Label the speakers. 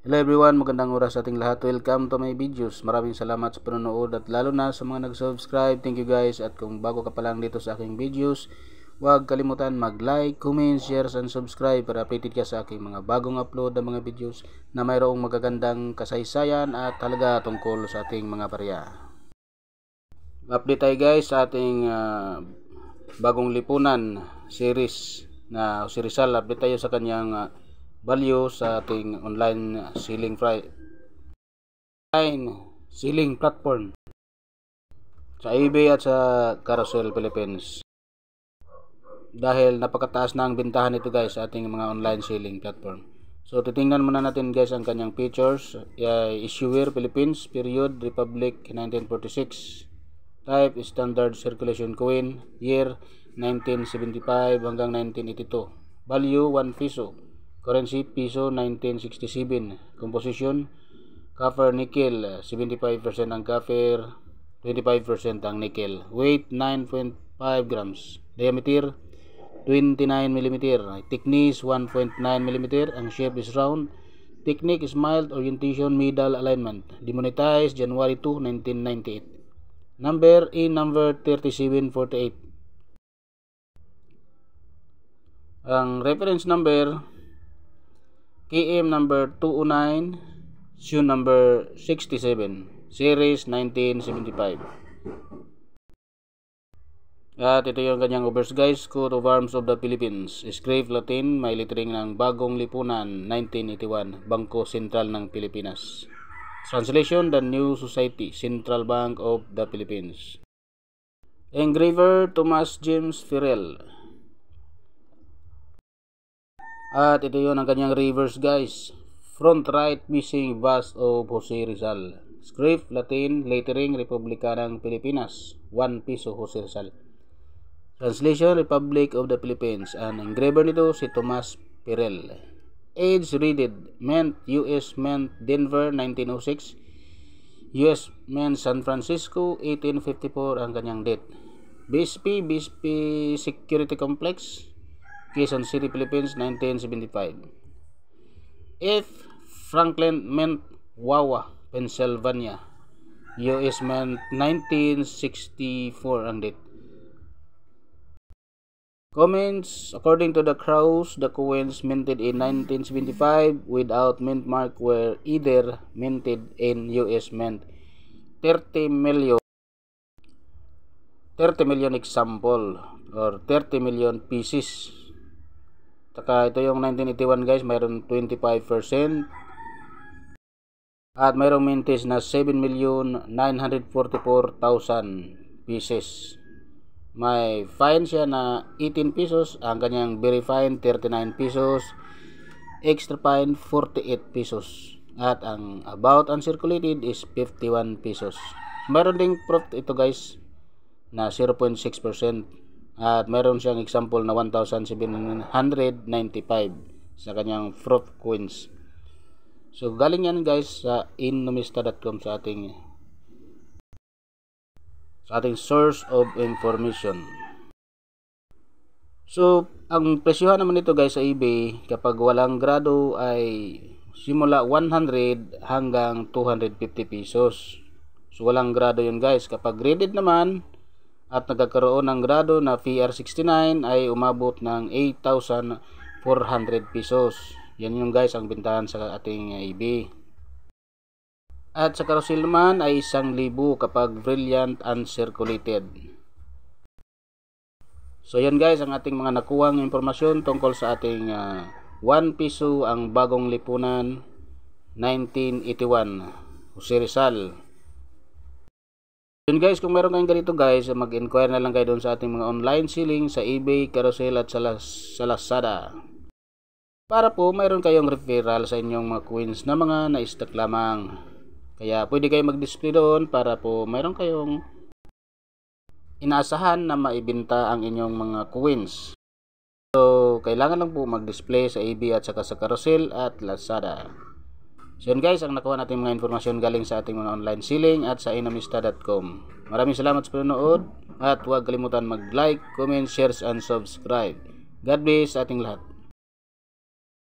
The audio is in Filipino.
Speaker 1: Hello everyone, magandang oras sa ating lahat. Welcome to my videos. Maraming salamat sa panonood at lalo na sa mga nag-subscribe. Thank you guys. At kung bago ka pa lang dito sa aking videos, huwag kalimutan mag-like, comment, share, and subscribe para updated ka sa aking mga bagong upload na mga videos na mayroong magagandang kasaysayan at halaga tungkol sa ating mga barya. Update tayo guys sa ating bagong lipunan series na si Rizal. Update tayo sa kanyang value sa ating online selling platform sa eBay at sa Carousel Philippines, dahil napakataas na ang bintahan nito guys sa ating mga online selling platform. So titingnan muna natin guys ang kanyang features. Issuer Philippines, period Republic 1946, type standard circulation coin, year 1975 hanggang 1982, value 1 peso, currency peso 1967, composition copper nickel, 75% ang copper, 25% ang nickel, weight 9.5 grams, diameter 29 mm, thickness 1.9 mm, ang shape is round, technique is mild, orientation middle alignment, demonetized January 2, 1998, number 3748, ang reference number KM number 209, SU number 67, series 1975. At ito yung kanyang overs guys, coat of arms of the Philippines, Script Latin, may lettering ng Bagong Lipunan 1981, Bangko Sentral ng Pilipinas. Translation, The New Society, Central Bank of the Philippines. Engraver, Thomas James Ferrell. At ito yun ang kanyang reverse guys, front right missing bust of Jose Rizal, script Latin, lettering Republika ng Pilipinas, 1 peso Jose Rizal. Translation, Republic of the Philippines. Ang engraver nito si Thomas Ferrell. Age readed, Mint US Mint Denver 1906, US Mint San Francisco 1854 ang kanyang date. BSP Security Complex, Quezon City, Philippines 1975. F. Franklin Mint, Wawa, Pennsylvania, US Mint 1964 ang date. Comments, according to the Crows, the coins minted in 1975 without mint mark were either minted in US Mint 30 million example or 30 million pieces. Saka ito yung 1981 guys, mayroon 25% at mayroong mintage na 7,944,000 pieces. May fine siya na 18 pesos, ang kanyang very fine 39 pesos, extra fine 48 pesos, at ang about uncirculated is 51 pesos. Mayroon ding proof ito guys na 0.6%. At meron siyang example na 1,795 sa kanyang fruit coins. So galing yan guys sa innomista.com sa ating source of information. So ang presyohan naman nito guys sa eBay kapag walang grado ay simula 100 hanggang 250 pesos. So walang grado yun guys. Kapag graded naman at nagkakaroon ng grado na PR69 ay umabot ng 8,400 pesos. Yan yung guys ang bintahan sa ating eBay. At sa carousel naman ay 1,000 kapag brilliant uncirculated. So yan guys ang ating mga nakuhang impormasyon tungkol sa ating 1 peso ang Bagong Lipunan 1981 Jose Rizal. Yun guys, kung meron kayong ganito guys, mag-inquire na lang kayo doon sa ating mga online selling sa eBay, Carousel at sa Lazada. Para po mayroon kayong referral sa inyong mga coins na mga na-stock lamang. Kaya pwede kayo mag-display doon para po mayroon kayong inaasahan na maibenta ang inyong mga coins. So, kailangan lang po mag-display sa eBay at saka sa Carousel at Lazada. So yun guys, ang nakuha natin mga informasyon galing sa ating mga online selling at sa innomista.com. Maraming salamat sa panonood at huwag kalimutan mag-like, comment, share, and subscribe. God bless sa ating lahat.